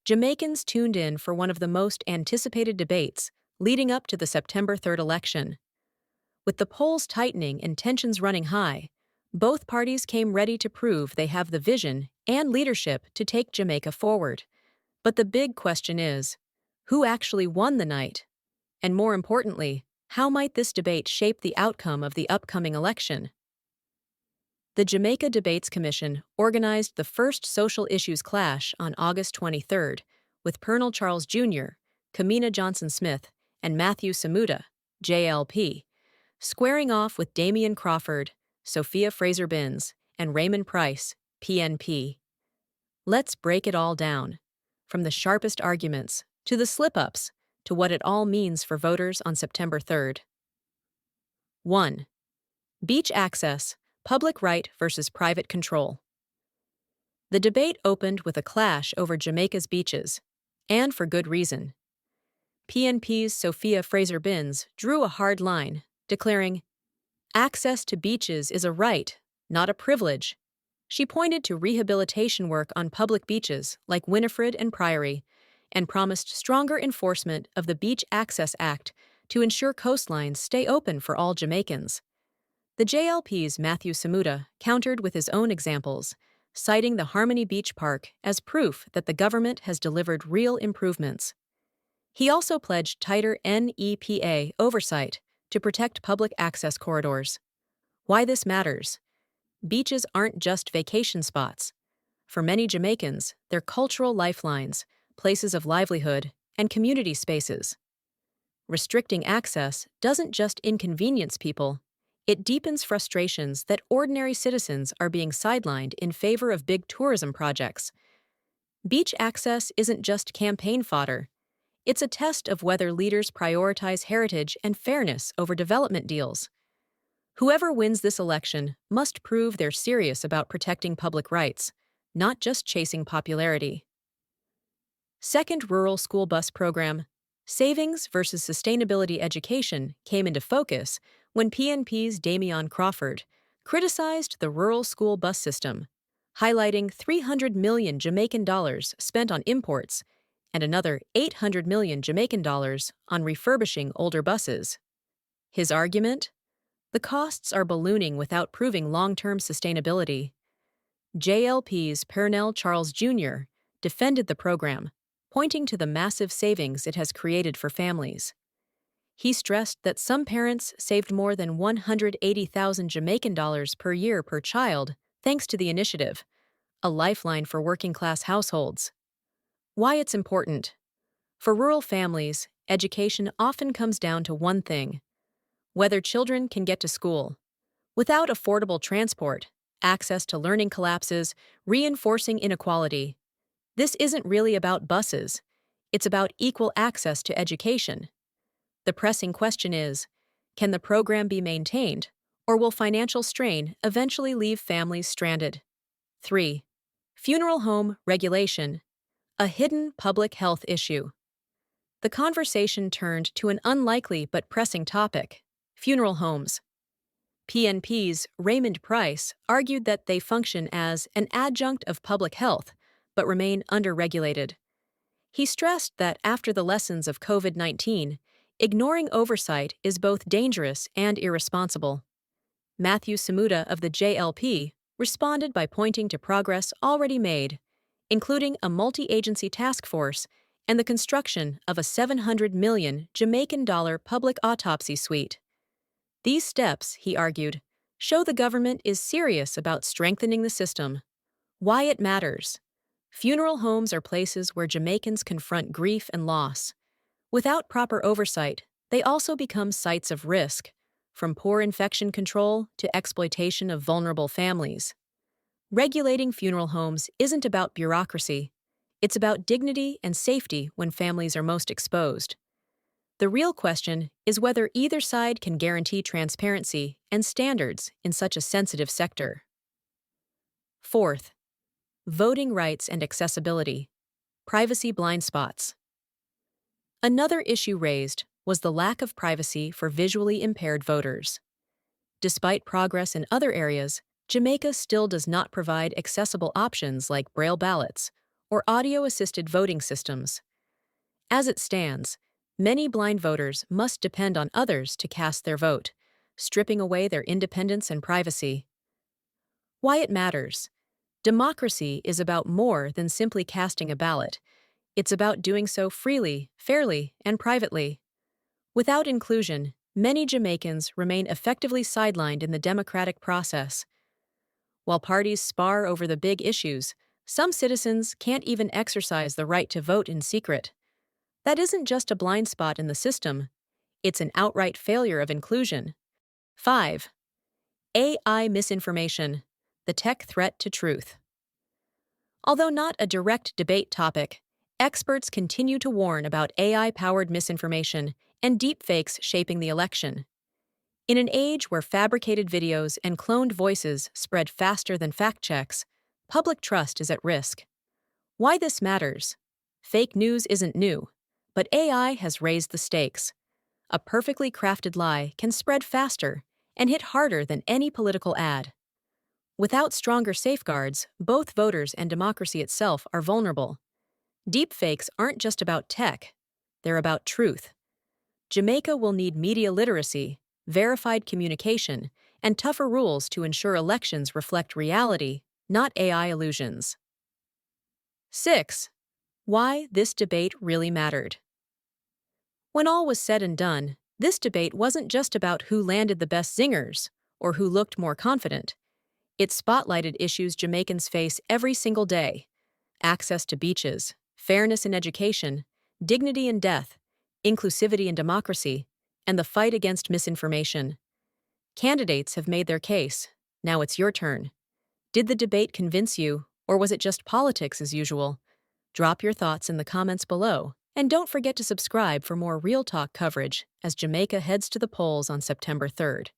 Jamaicans tuned in for one of the most anticipated debates leading up to the September 3rd election. With the polls tightening and tensions running high, both parties came ready to prove they have the vision and leadership to take Jamaica forward. But the big question is, who actually won the night? And more importantly, how might this debate shape the outcome of the upcoming election? The Jamaica Debates Commission organized the first social issues clash on August 23rd with Colonel Charles Jr., Kamina Johnson-Smith, and Matthew Samuda, JLP, squaring off with Damian Crawford, Sophia Fraser-Binns, and Raymond Price, PNP. Let's break it all down, from the sharpest arguments to the slip-ups to what it all means for voters on September 3rd. 1. Beach access, public right versus private control. The debate opened with a clash over Jamaica's beaches, and for good reason. PNP's Sophia Fraser-Binns drew a hard line, declaring, "Access to beaches is a right, not a privilege." She pointed to rehabilitation work on public beaches like Winifred and Priory, and promised stronger enforcement of the Beach Access Act to ensure coastlines stay open for all Jamaicans. The JLP's Matthew Samuda countered with his own examples, citing the Harmony Beach Park as proof that the government has delivered real improvements. He also pledged tighter NEPA oversight to protect public access corridors. Why this matters? Beaches aren't just vacation spots. For many Jamaicans, they're cultural lifelines, places of livelihood, and community spaces. Restricting access doesn't just inconvenience people, it deepens frustrations that ordinary citizens are being sidelined in favor of big tourism projects. Beach access isn't just campaign fodder. It's a test of whether leaders prioritize heritage and fairness over development deals. Whoever wins this election must prove they're serious about protecting public rights, not just chasing popularity. Second rural school bus program, savings versus sustainability education, came into focus when PNP's Damian Crawford criticized the rural school bus system, highlighting $300 million Jamaican dollars spent on imports and another $800 million Jamaican dollars on refurbishing older buses. His argument? The costs are ballooning without proving long-term sustainability. JLP's Colonel Charles Jr. defended the program, pointing to the massive savings it has created for families. He stressed that some parents saved more than 180,000 Jamaican dollars per year per child thanks to the initiative, a lifeline for working-class households. Why it's important? For rural families, education often comes down to one thing: whether children can get to school. Without affordable transport, access to learning collapses, reinforcing inequality. This isn't really about buses. It's about equal access to education. The pressing question is, can the program be maintained, or will financial strain eventually leave families stranded? 3. Funeral home regulation, a hidden public health issue. The conversation turned to an unlikely but pressing topic: funeral homes. PNP's Raymond Price argued that they function as an adjunct of public health, but remain underregulated. He stressed that after the lessons of COVID-19, ignoring oversight is both dangerous and irresponsible. Matthew Samuda of the JLP responded by pointing to progress already made, including a multi-agency task force and the construction of a $700 million Jamaican dollar public autopsy suite. These steps, he argued, show the government is serious about strengthening the system. Why it matters. Funeral homes are places where Jamaicans confront grief and loss. Without proper oversight, they also become sites of risk, from poor infection control to exploitation of vulnerable families. Regulating funeral homes isn't about bureaucracy. It's about dignity and safety when families are most exposed. The real question is whether either side can guarantee transparency and standards in such a sensitive sector. Fourth, voting rights and accessibility, privacy blind spots. Another issue raised was the lack of privacy for visually impaired voters. Despite progress in other areas, Jamaica still does not provide accessible options like Braille ballots or audio-assisted voting systems. As it stands, many blind voters must depend on others to cast their vote, stripping away their independence and privacy. Why it matters. Democracy is about more than simply casting a ballot. It's about doing so freely, fairly, and privately. Without inclusion, many Jamaicans remain effectively sidelined in the democratic process. While parties spar over the big issues, some citizens can't even exercise the right to vote in secret. That isn't just a blind spot in the system, it's an outright failure of inclusion. 5. AI misinformation, the tech threat to truth. Although not a direct debate topic, experts continue to warn about AI-powered misinformation and deepfakes shaping the election. In an age where fabricated videos and cloned voices spread faster than fact checks, public trust is at risk. Why this matters? Fake news isn't new, but AI has raised the stakes. A perfectly crafted lie can spread faster and hit harder than any political ad. Without stronger safeguards, both voters and democracy itself are vulnerable. Deepfakes aren't just about tech, they're about truth. Jamaica will need media literacy, verified communication, and tougher rules to ensure elections reflect reality, not AI illusions. 6. Why this debate really mattered. When all was said and done, this debate wasn't just about who landed the best zingers or who looked more confident. It spotlighted issues Jamaicans face every single day: access to beaches, fairness in education, dignity in death, inclusivity in democracy, and the fight against misinformation. Candidates have made their case. Now it's your turn. Did the debate convince you, or was it just politics as usual? Drop your thoughts in the comments below, and don't forget to subscribe for more Real Talk coverage as Jamaica heads to the polls on September 3rd.